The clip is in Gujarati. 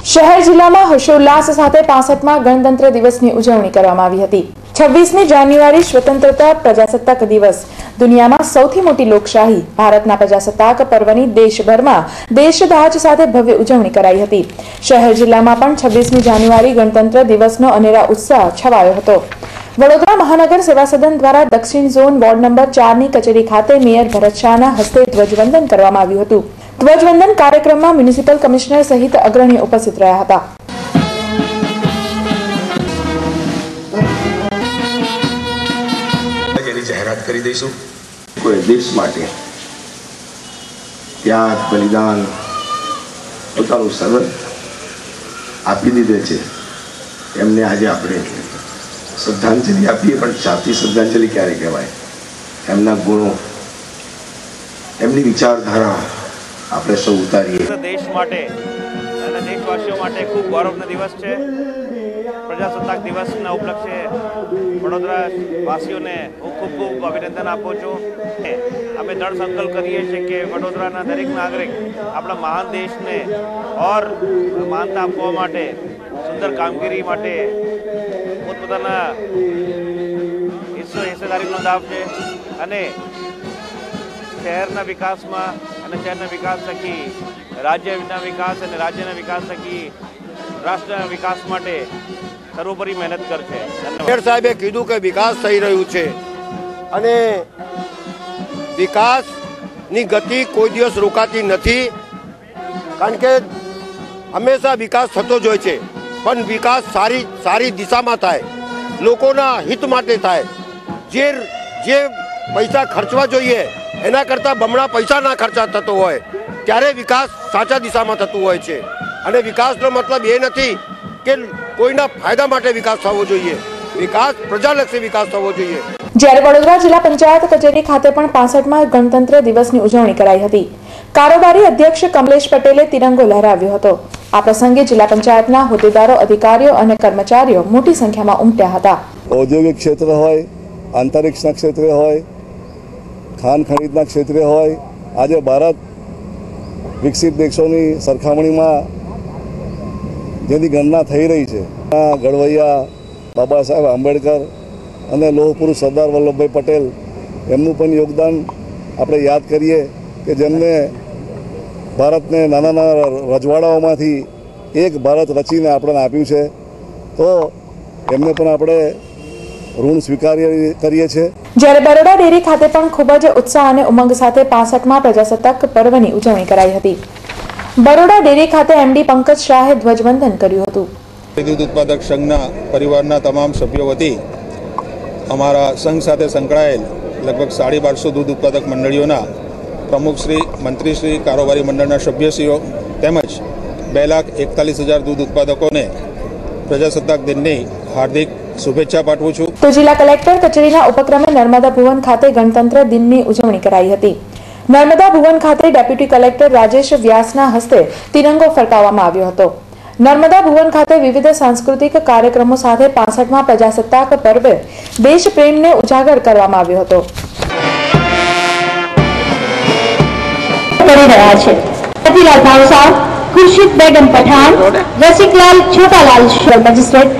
શહેર જિલ્લામાં હર્ષોલ્લાસ સાથે 65મા ગણતંત્ર દિવસની ઉજવણી કરવામાં આવી હતી। 26મી જાન્યુઆરી સ્વતંત્રતા પ્રજાસત્તાક દિવસ દુનિયામાં સૌથી મોટી લોકશાહી ભારતના પ્રજાસત્તાક પર્વની દેશભરમાં દેશધ્વજ સાથે ભવ્ય ઉજવણી કરાઈ હતી। શહેર જિલ્લામાં પણ 26મી જાન્યુઆરી ગણતંત્ર દિવસનો અનેરા ઉત્સાહ છવાયો હતો। વડોદરા મહાનગર સેવા સદન દ્વારા દક્ષિણ ઝોન વોર્ડ નંબર 4ની કચેરી ખાતે મેયર ભરત શાહના હસ્તે ધ્વજવંદન કરવામાં આવ્યું હતું। ધ્વજવંદન કાર્યક્રમમાં મ્યુનિસિપલ કમિશનર સહિત અગ્રણીઓ ઉપસ્થિત રહ્યા હતા। જાહેરાત કરી દઈશું। કોઈ દેશ માટે ત્યાગ બલિદાન પોતાનું સર્વ આપી દીધે છે એમને આજે આપણે શ્રદ્ધાંજલિ આપીએ, પણ સાચી શ્રદ્ધાંજલિ ક્યારે કહેવાય? એમના ગુણો, એમની વિચારધારા આપણે સૌ ઉતારીએ। દેશ માટે અને દેશવાસીઓ માટે ખૂબ ગૌરવનો દિવસ છે। પ્રજાસત્તાક દિવસના ઉપલક્ષે વડોદરા વાસીઓને હું ખૂબ અભિનંદન આપું છું। અમે દૃઢ સંકલ્પ કરીએ છીએ કે વડોદરાના દરેક નાગરિક આપણા મહાન દેશને ઓર માનતા આપવા માટે સુંદર કામગીરી માટે પોતપોતાના હિસ્સેદારી નોંધાવશે અને શહેરના વિકાસમાં અને શહેરના વિકાસ થકી રાજ્યના વિકાસ અને રાજ્યના વિકાસ થકી રાષ્ટ્રના વિકાસ માટે સર્વોપરી મહેનત કરશે। મેયર સાહેબે કીધું કે વિકાસ થઈ રહ્યું છે અને વિકાસની ગતિ કોઈ દિવસ રોકાતી નથી, કારણ કે હંમેશા વિકાસ થતો જ હોય છે, પણ વિકાસ સારી દિશામાં થાય, લોકોના હિત માટે થાય। જે પૈસા ખર્ચવા જોઈએ એના કરતાં બમણા પૈસા ના ખર્ચા થતો હોય ત્યારે વિકાસ સાચા દિશામાં થતું હોય છે। અને વિકાસનો મતલબ એ નથી કે કોઈના ફાયદા માટે વિકાસ થવો જોઈએ, વિકાસ પ્રજાલક્ષી વિકાસ થવો જોઈએ। જ્યારે વડોદરા જિલ્લા પંચાયત કચેરી ખાતે પણ 65મા ગણતંત્ર દિવસની ઉજવણી કરાઈ હતી। કારોબારી અધ્યક્ષ કમલેશ પટેલે તિરંગો લહેરાવ્યો હતો। આ પ્રસંગે જિલ્લા પંચાયતના હોદ્દેદારો, અધિકારીઓ અને કર્મચારીઓ મોટી સંખ્યામાં ઉમટ્યા હતા। ઔદ્યોગિક ક્ષેત્ર હોય, અંતરિક્ષના ક્ષેત્રે હોય, ખાન ખનીજના ક્ષેત્રે હોય, આજે ભારત વિકસિત દેશોની સરખામણીમાં જેની ગણના થઈ રહી છે, ઘડવૈયા બાબા સાહેબ આંબેડકર અને લોહ પુરુષ સરદાર વલ્લભભાઈ પટેલ એમનું પણ યોગદાન આપણે યાદ કરીએ કે જેમને ભારતને નાના નાના રજવાડાઓમાંથી એક ભારત રચીને આપણને આપ્યું છે, તો એમને પણ આપણે ઋણ સ્વીકારીએ છીએ। જ્યારે બરોડા ડેરી ખાતે પણ ખૂબ જ ઉત્સાહ અને ઉમંગ સાથે 65મા પ્રજાસત્તાક પર્વની ઉજવણી કરાઈ હતી। બરોડા ડેરી ખાતે એમડી પંકજ શાહે ધ્વજવંદન કર્યું હતું। દૂધ ઉત્પાદક સંઘના પરિવારના તમામ સભ્યો વતી અમારા સંઘ સાથે સંકળાયેલ લગભગ 1250 દૂધ ઉત્પાદક મંડળીઓના પ્રમુખશ્રી, મંત્રીશ્રી, કારોબારી મંડળના સભ્યશ્રીઓ તેમજ 2,41,000 દૂધ ઉત્પાદકોને પ્રજાસત્તાક દિનની હાર્દિક શુભેચ્છા પાઠવું છું। તો જિલ્લા કલેક્ટર કચેરીના ઉપક્રમે નર્મદા ભુવન ખાતે ગણતંત્ર દિનની ઉજવણી કરાઈ હતી। નર્મદા ભુવન ખાતે ડેપ્યુટી કલેક્ટર રાજેશ વ્યાસના હસ્તે તિરંગો ફરકાવવામાં આવ્યો હતો। નર્મદા ભુવન ખાતે વિવિધ સાંસ્કૃતિક કાર્યક્રમો સાથે 65મા પ્રજાસત્તાક પર્વે દેશ પ્રેમને ઉજાગર કરવામાં આવ્યો હતો। કરી રહ્યા છે રતિલાલ ભાવસાર, ખુરશીદ બેગમ પઠાણ, રસિકલાલ છોટાલાલ મેજિસ્ટ્રેટ,